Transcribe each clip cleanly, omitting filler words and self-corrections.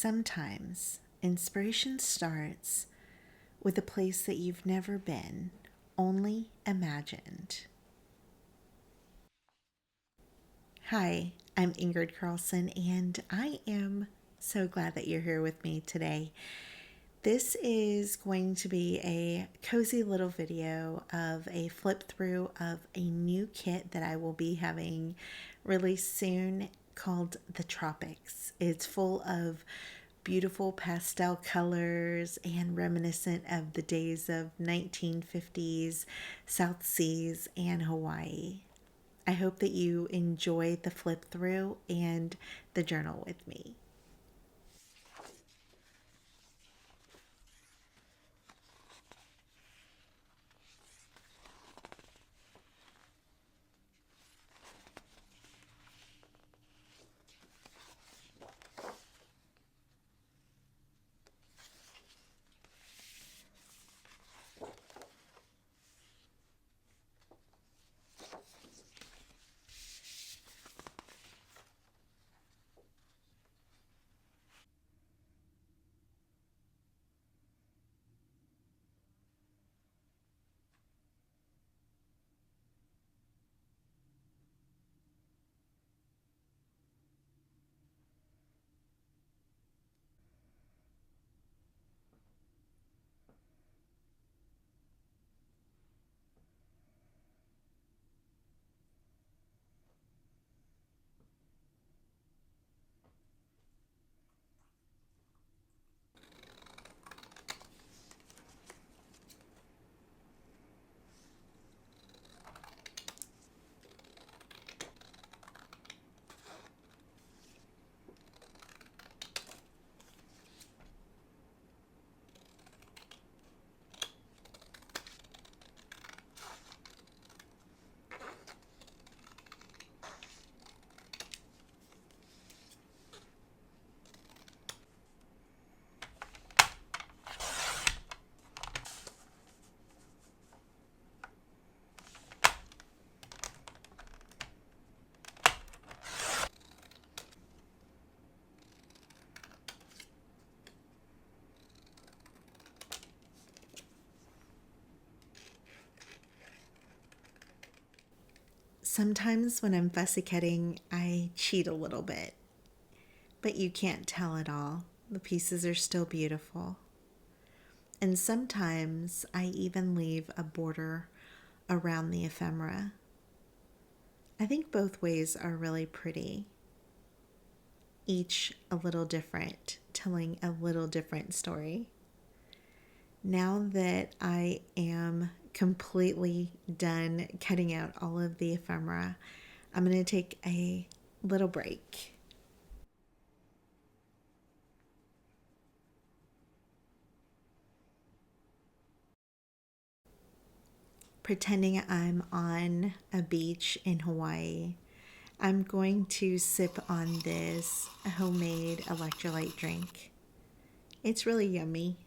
Sometimes inspiration starts with a place that you've never been, only imagined. Hi, I'm Ingrid Carlson, and I am so glad that you're here with me today. This is going to be a cozy little video of a flip through of a new kit that I will be having released soon called the Tropics. It's full of beautiful pastel colors and reminiscent of the days of 1950s South Seas and Hawaii. I hope that you enjoy the flip through and the journal with me. Sometimes when I'm fussy cutting, I cheat a little bit, but you can't tell at all. The pieces are still beautiful. And sometimes I even leave a border around the ephemera. I think both ways are really pretty, each a little different, telling a little different story. Now that I am completely done cutting out all of the ephemera, I'm going to take a little break. Pretending I'm on a beach in Hawaii, I'm going to sip on this homemade electrolyte drink. It's really yummy.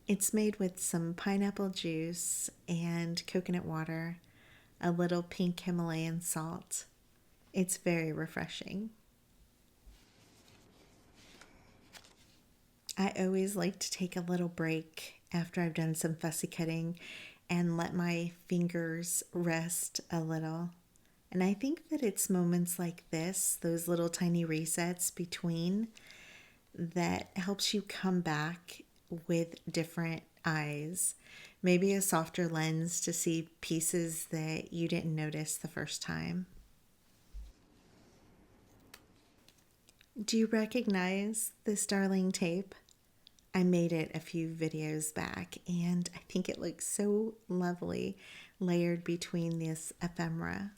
It's made with some pineapple juice and coconut water, a little pink Himalayan salt. It's very refreshing. I always like to take a little break after I've done some fussy cutting and let my fingers rest a little. And I think that it's moments like this, those little tiny resets between, that helps you come back with different eyes. Maybe a softer lens to see pieces that you didn't notice the first time. Do you recognize this darling tape? I made it a few videos back, and I think it looks so lovely layered between this ephemera.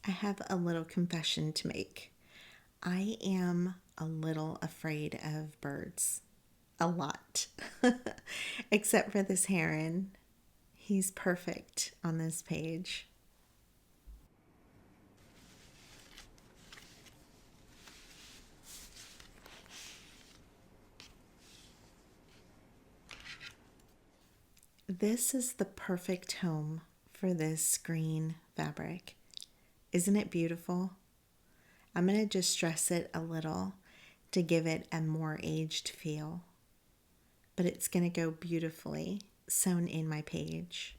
I have a little confession to make. I am a little afraid of birds. A lot. Except for this heron. He's perfect on this page. This is the perfect home for this green fabric. Isn't it beautiful? I'm going to just stress it a little to give it a more aged feel, but it's going to go beautifully sewn in my page.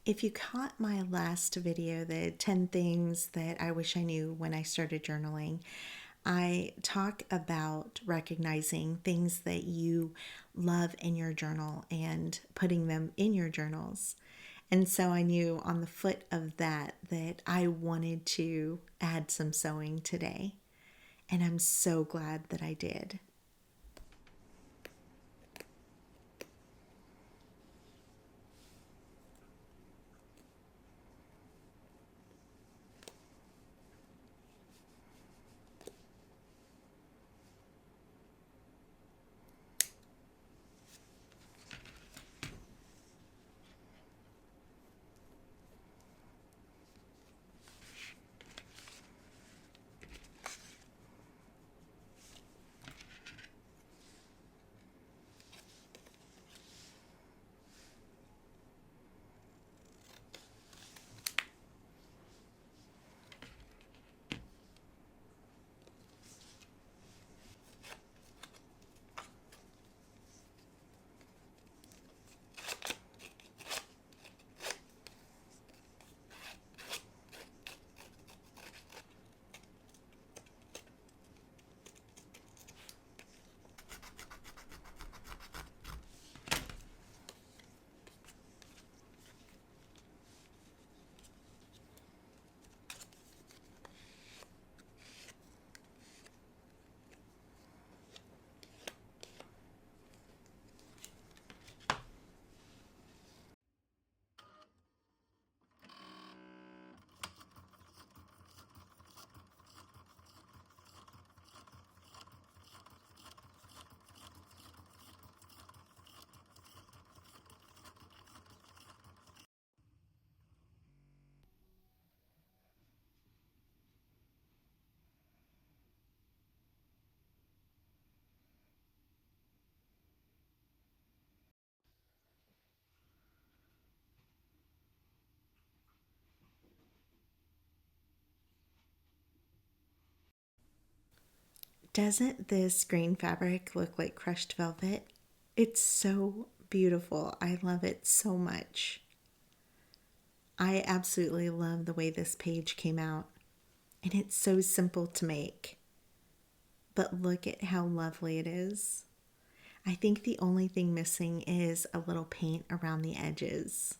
If you caught my last video, the 10 things that I wish I knew when I started journaling, I talk about recognizing things that you love in your journal and putting them in your journals. And so I knew on the foot of that I wanted to add some sewing today. And I'm so glad that I did. Doesn't this green fabric look like crushed velvet? It's so beautiful. I love it so much. I absolutely love the way this page came out. And it's so simple to make. But look at how lovely it is. I think the only thing missing is a little paint around the edges.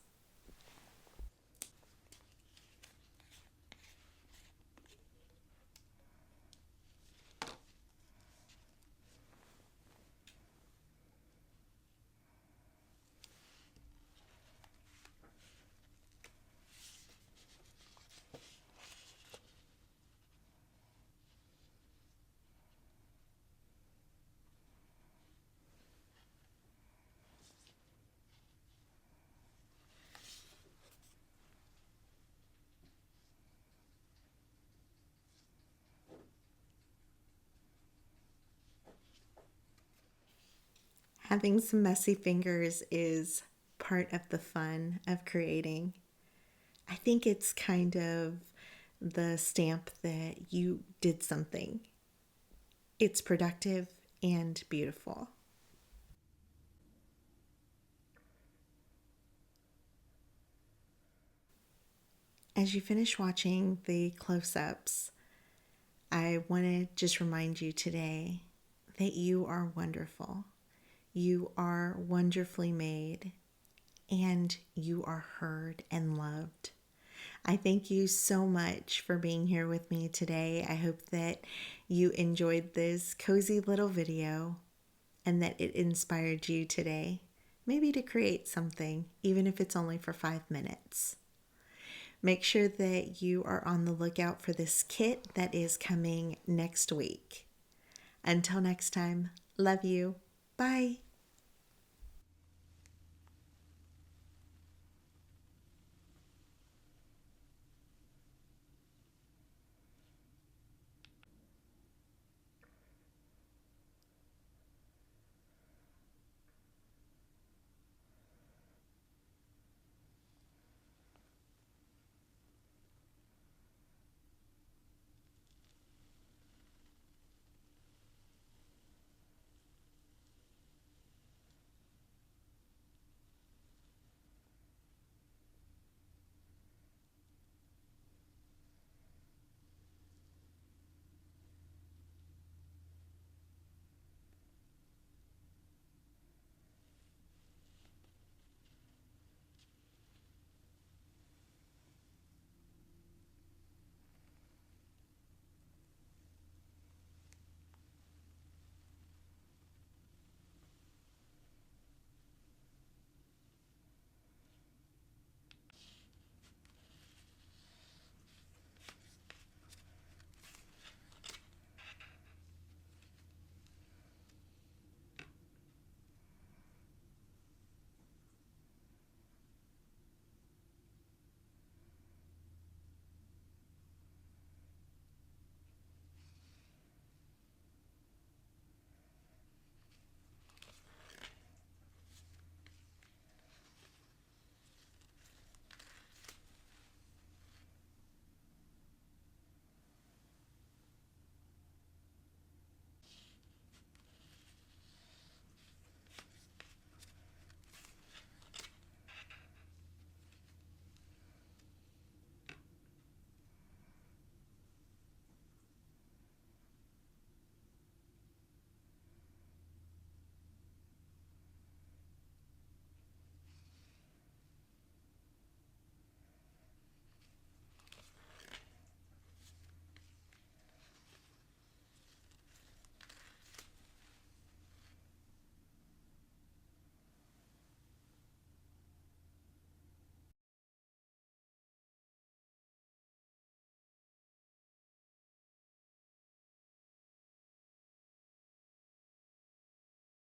Having some messy fingers is part of the fun of creating. I think it's kind of the stamp that you did something. It's productive and beautiful. As you finish watching the close-ups, I want to just remind you today that you are wonderful. You are wonderfully made, and you are heard and loved. I thank you so much for being here with me today. I hope that you enjoyed this cozy little video and that it inspired you today, maybe to create something, even if it's only for 5 minutes. Make sure that you are on the lookout for this kit that is coming next week. Until next time, love you. Bye.